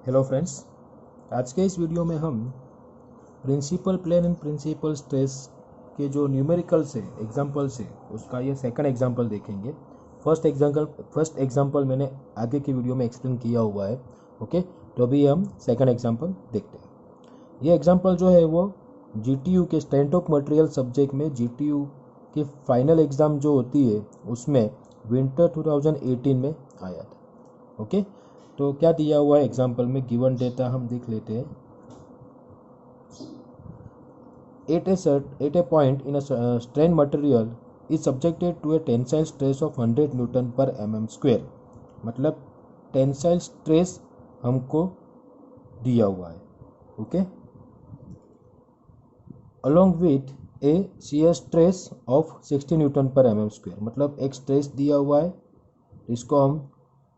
Hello friends, आज के इस वीडियो में हम principal plane and principal stress के जो न्यूमेरिकल्स है एग्जांपल्स है उसका ये सेकंड एग्जांपल देखेंगे। फर्स्ट एग्जांपल मैंने आगे की वीडियो में एक्सप्लेन किया हुआ है। ओके, तो अभी हम सेकंड एग्जांपल देखते हैं। ये एग्जांपल जो है वो जीटीयू के स्ट्रेंथ ऑफ मटेरियल सब्जेक्ट में जीटीयू की फाइनल एग्ज़ाम जो होती है उसमें विंटर 2018 में आया था। ओके, तो क्या दिया हुआ है एग्जाम्पल में, गिवन डेटा हम देख लेते हैं। At a point in strain material is subjected to a tensile stress of 100 newton पर mm स्क्वेयर। मतलब टेंसाइल स्ट्रेस हमको दिया हुआ है। Okay, along with a shear stress of 60 newton पर mm स्क्वेयर। मतलब एक स्ट्रेस दिया हुआ है, इसको हम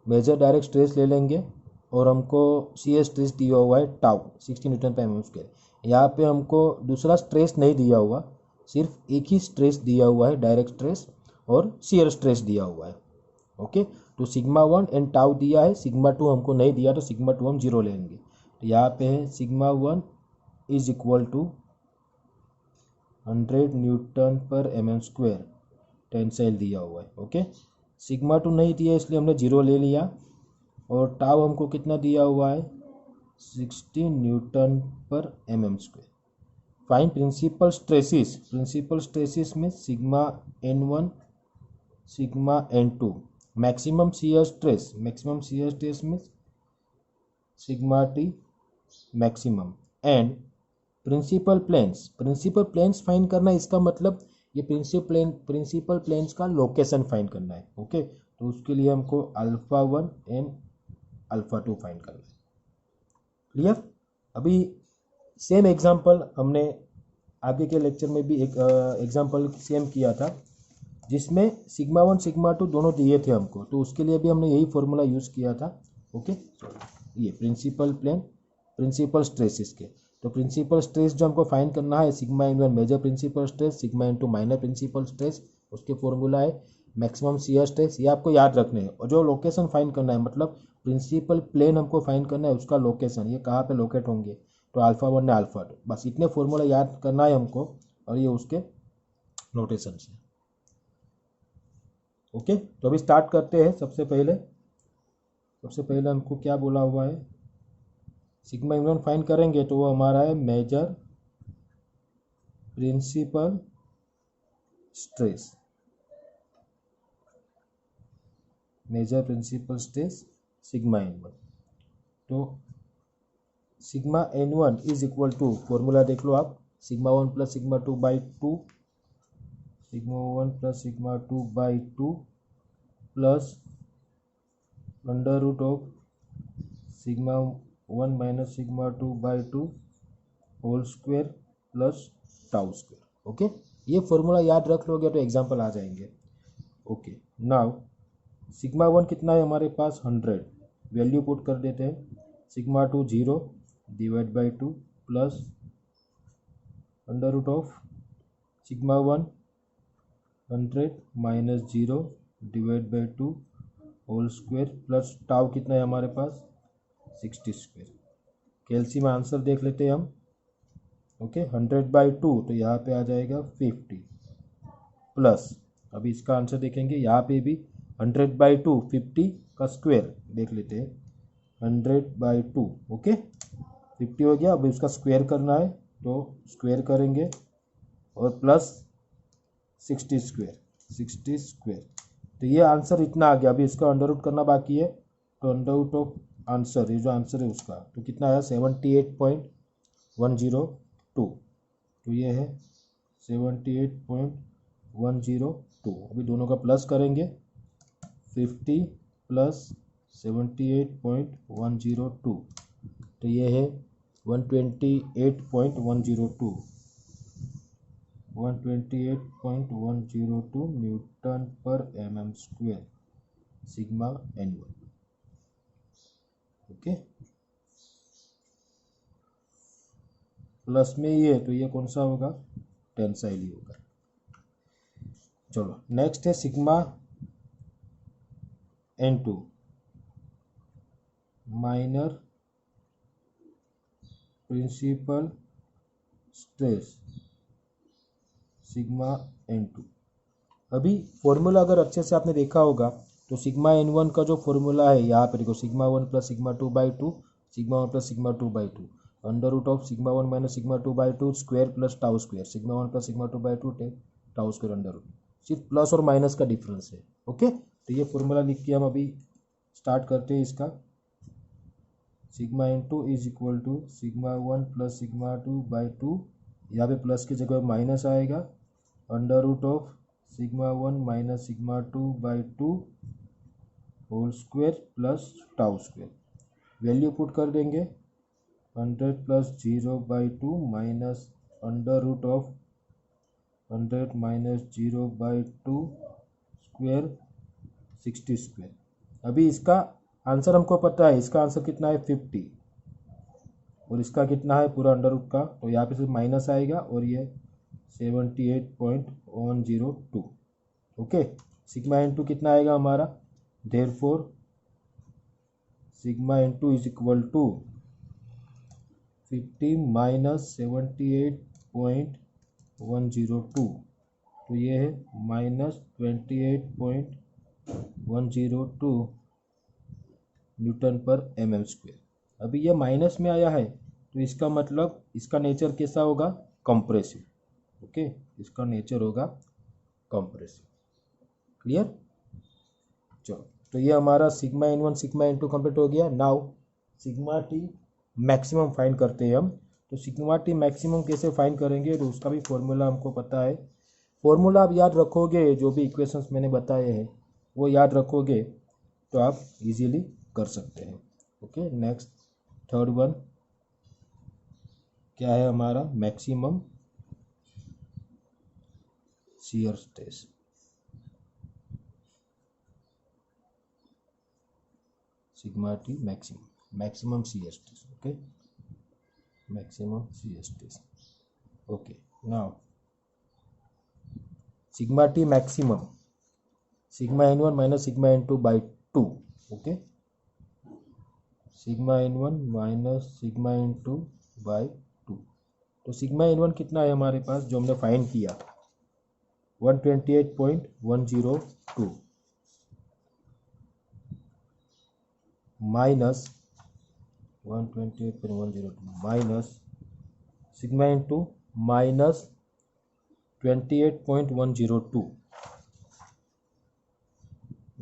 मेजर डायरेक्ट स्ट्रेस ले लेंगे और हमको सी स्ट्रेस दिया हुआ है टाउ 60 न्यूटन पर mm स्क्वायर। यहाँ पे हमको दूसरा स्ट्रेस नहीं दिया हुआ, सिर्फ एक ही स्ट्रेस दिया हुआ है, डायरेक्ट स्ट्रेस और शियर स्ट्रेस दिया हुआ है। ओके, तो सिग्मा 1 एंड टाउ दिया है, सिग्मा 2 हमको नहीं दिया, तो सिग्मा 2 हम जीरो लेंगे। तो यहाँ पे है sigma 1 is equal to 100 newton पर mm स्क्वायर टेंसाइल दिया हुआ है। ओके, सिग्मा 2 नहीं दिया इसलिए हमने जीरो ले लिया, और टाउ हमको कितना दिया हुआ है 60 न्यूटन पर mm square. Find principal stresses. Principal stresses में sigma n1 sigma n2। Maximum shear stress में sigma t maximum. And principal planes find करना है। इसका मतलब ये प्रिंसिपल प्लेन्स का लोकेशन फाइन करना है। ओके, तो उसके लिए हमको अल्फा 1 एंड अल्फा 2 फाइन करना है। क्लियर? अभी सेम एग्जांपल हमने आगे के लेक्चर में भी एक एग्जांपल सेम किया था, जिसमें सिग्मा 1 सिग्मा 2 दोनों दिए थे हमको, तो उसके लिए भी हमने यही फॉर्मूला यूज़ किया था। ओके, ये प्रिंसिपल प्लेन प्रिंसिपल स्ट्रेस इसके, तो प्रिंसिपल स्ट्रेस जो हमको फाइंड करना है, sigma n1 major principal stress, sigma n2 minor principal stress, उसके फॉर्मूला है मैक्सिमम शियर स्ट्रेस। ये आपको याद रखने हैं। और जो लोकेशन फाइंड करना है, मतलब प्रिंसिपल प्लेन हमको फाइंड करना है, उसका लोकेशन ये कहाँ पे लोकेट होंगे, तो अल्फा 1 ने अल्फा 2, बस इतने फॉर्मूला याद करना है हमको, और ये उसके नोटेशन है। ओके, तो अभी स्टार्ट करते हैं। सबसे पहले हमको क्या बोला हुआ है, सिग्मा n1 फाइंड करेंगे, तो वो हमारा है major principal stress, sigma n1। तो sigma n1 is equal to, formula देख लो आप, sigma 1 plus sigma 2 by 2, sigma 1 plus sigma 2 by 2 plus under root of sigma 1 minus sigma 2 by 2 whole square plus tau square. Okay, ये formula याद रख लोगे तो example आ जाएंगे। ओके, नाउ सिग्मा 1 कितना है हमारे पास 100, वैल्यू पुट कर देते हैं। Sigma 2 0 divide by 2 plus under root of sigma 1 100 minus 0 divide by 2 whole square plus tau कितना है हमारे पास 60 स्क्वेयर। कैलसी में आंसर देख लेते हैं हम। ओके, 100 बाई 2 तो यहाँ पे आ जाएगा 50 प्लस, अभी इसका आंसर देखेंगे, यहाँ पे भी 100 बाई 2 50 का स्क्वायर देख लेते हैं, 100 बाई 2। ओके, 50 हो गया, अभी उसका स्क्वायर करना है तो स्क्वायर करेंगे, और प्लस 60 स्क्वायर। तो ये आंसर इतना आ गया। अभी इसका अंडर रूट करना बाकी है, तो अंडर रूट ऑफ आंसर, ये जो आंसर है उसका, तो कितना आया 78.102। तो ये है 78.102। अभी दोनों का प्लस करेंगे, 50 प्लस 78.102, तो ये है 128.102 न्यूटन पर mm square sigma n1। Okay, plus में ये, तो ये कौन सा होगा, टेंसाइल ही होगा। चलो नेक्स्ट है sigma n2 minor principal stress sigma n2। अभी फॉर्मूला अगर अच्छे से आपने देखा होगा तो सिग्मा n1 का जो फॉर्मूला है यहाँ पे देखो, sigma 1 plus sigma 2/2, sigma 1 plus sigma 2/2, under root of sigma 1 minus sigma 2/2 square plus tau square, sigma 1 plus sigma 2/2 tau square under root. सिर्फ प्लस और माइनस का डिफरेंस है। ओके, तो ये फॉर्मूला लिख के हम अभी स्टार्ट करते हैं इसका। Sigma n2 is equal to sigma 1 plus sigma 2/2, यहाँ पे प्लस की जगह माइनस आएगा, under root of sigma 1 minus sigma 2/2 whole square plus tau square. Value put कर देंगे, 100 plus 0/2 minus under root of 100 minus 0/2 square 60 square. अभी इसका answer हमको पता है, इसका आंसर कितना है 50, और इसका कितना है पूरा अंडर रूट का, तो यहाँ पे सिर्फ माइनस आएगा और ये 78.102। ओके, सिग्मा n2 कितना आएगा हमारा, therefore sigma n2 is equal to 50 minus 78.102, तो ये है माइनस 28.102 न्यूटन पर mm स्क्वायर। अभी ये माइनस में आया है तो इसका मतलब इसका नेचर कैसा होगा, कंप्रेसिव। ओके, इसका नेचर होगा कंप्रेसिव। क्लियर, चलो, तो ये हमारा sigma n1 sigma n2 complete हो गया। Now sigma T maximum find करते हैं हम। तो सिग्मा टी मैक्सिमम कैसे फाइंड करेंगे, तो उसका भी फॉर्मूला हमको पता है। फॉर्मूला आप याद रखोगे, जो भी इक्वेशंस मैंने बताए हैं वो याद रखोगे तो आप इजीली कर सकते हैं। ओके, नेक्स्ट थर्ड वन क्या है हमारा, maximum shear stress. Sigma T maximum shear stress. Okay, maximum shear stress. Okay, now sigma T maximum sigma n1 minus sigma n2/2। Okay, sigma n1 minus sigma n2/2। तो sigma n1 कितना है हमारे पास, जो हमने find किया 128.102 minus 128.102 minus sigma n2 minus 28.102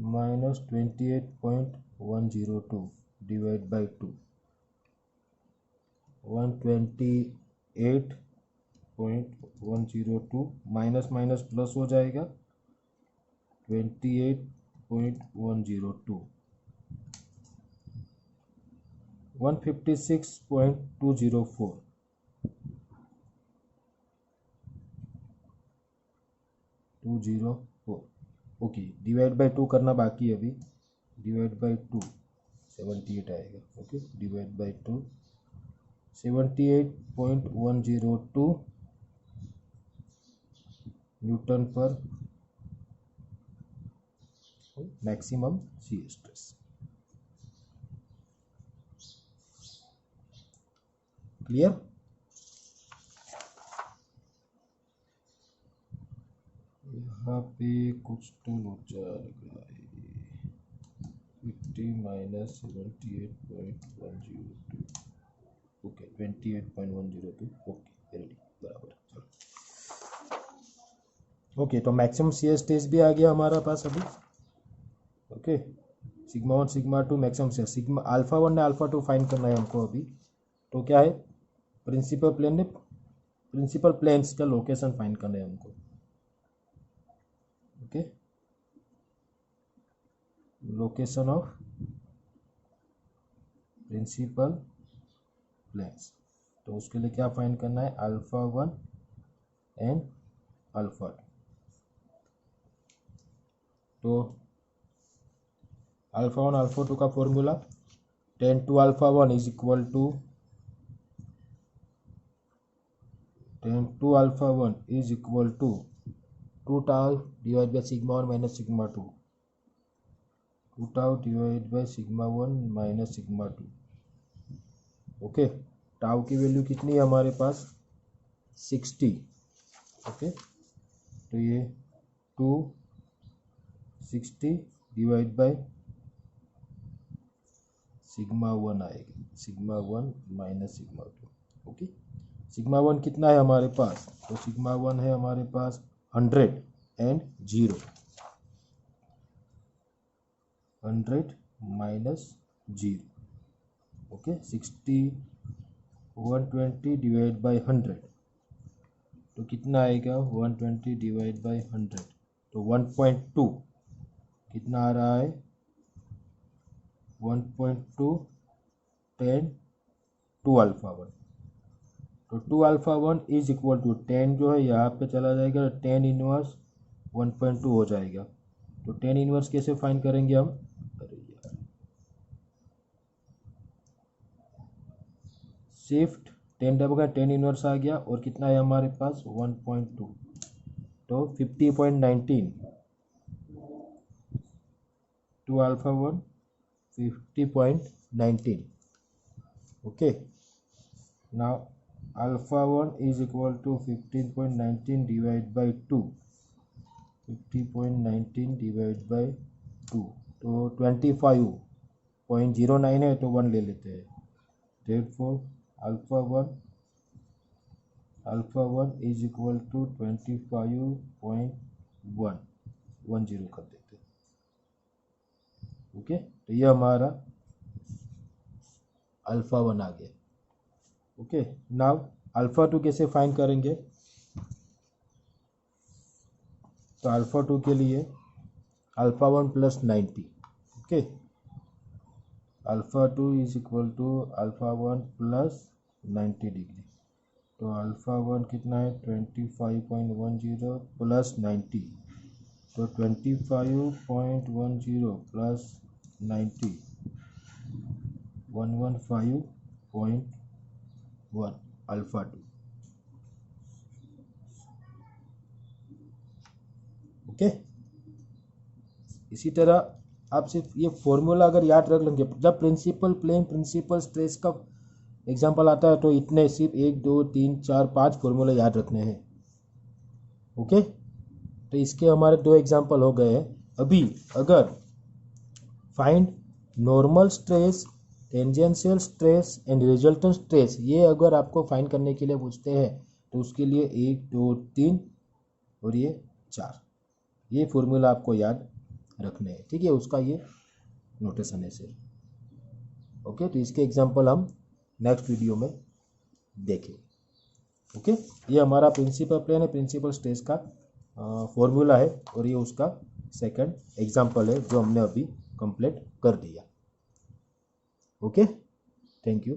minus 28.102 divide by 2, 128.102 minus minus plus हो जाएगा 28.102 156.204 204। Okay, divide by 2 करना बाकी है अभी, डिवाइड बाई 2 78 आएगा। ओके, डिवाइड बाई 2 78.102 न्यूटन पर मैक्सिमम शियर स्ट्रेस। क्लियर, यहाँ पे कुछ तो लोचा लगा है, 50 माइनस 78.102। ओके, 28.102। ओके, रेडी, बराबर, चलो। ओके, तो मैक्सिमम शियर स्ट्रेस भी आ गया हमारा पास अभी। Okay, sigma 1 sigma 2 maximum shear, sigma alpha 1 ने अल्फा 2 फाइंड करना है हमको अभी। तो क्या है, प्रिंसिपल प्लेन ने प्रिंसिपल प्लेन्स का लोकेशन फाइंड करना है हमको। Okay, location of principal planes, तो उसके लिए क्या फाइंड करना है, अल्फा 1 एंड अल्फा 2। तो अल्फा 1 अल्फा 2 का formula 10 to alpha 1 is equal to 10 to alpha 1 is equal to 2 tau divide by sigma 1 minus sigma 2, 2 tau divide by sigma 1 minus sigma 2। Okay, tau की value कितनी है हमारे पास 60। Okay, तो ये 260 divide by sigma 1 आएगी, sigma 1 minus sigma 2। Okay, sigma 1 कितना है हमारे पास, तो सिग्मा 1 है हमारे पास 100 and 0, 100 minus 0। Okay, 60 120 divide by 100, तो कितना आएगा 120 डिवाइड बाय 100, तो 1.2 कितना आ रहा है 1.2 10 2 अल्फा 1, तो 2 अल्फा 1 इज इक्वल टू 10 जो है यहाँ पे चला जाएगा, 10 इनवर्स 1.2 हो जाएगा। तो 10 इनवर्स कैसे फाइंड करेंगे हम, शिफ्ट 10 दबा 10 इनवर्स आ गया, और कितना है हमारे पास 1.2, तो 50.19 2 alpha 1 50.19। Okay, now alpha 1 is equal to 15.19 divide by 2, 50.19 divide by 2, तो 25.09 है, तो 1 ले लेते हैं। therefore alpha 1 is equal to 25.110 कर देते हैं। ओके, तो ये हमारा अल्फा 1 आ गया। ओके, नाउ अल्फा 2 कैसे फाइंड करेंगे, तो अल्फा 2 के लिए alpha 1 plus 90। Okay, alpha 2 is equal to alpha 1 plus 90 degree, तो अल्फा 1 कितना है 25.10 प्लस 90, तो 25.10 प्लस 90 115.1 अल्फा 2। ओके, इसी तरह आप सिर्फ ये फॉर्मूला अगर याद रख लेंगे, जब प्रिंसिपल प्लेन प्रिंसिपल स्ट्रेस का एग्जांपल आता है तो इतने सिर्फ 1 2 3 4 5 फॉर्मूला याद रखने हैं। ओके, तो इसके हमारे 2 एग्जांपल हो गए हैं। अभी अगर find normal stress, tangential stress and resultant stress, ये अगर आपको फाइंड करने के लिए पूछते हैं तो उसके लिए 1 2 3 और ये 4, ये फॉर्मूला आपको याद रखने हैं। ठीक है, उसका ये नोटेशन है सिर्फ। ओके, तो इसके एग्जांपल हम नेक्स्ट वीडियो में देखेंगे। ओके, ये हमारा प्रिंसिपल प्लेन है, प्रिंसिपल स्ट्रेस का फॉर्मूला है, और ये उसका सेकंड एग्जांपल है जो हमने अभी कंप्लीट कर दिया। Okay, thank you.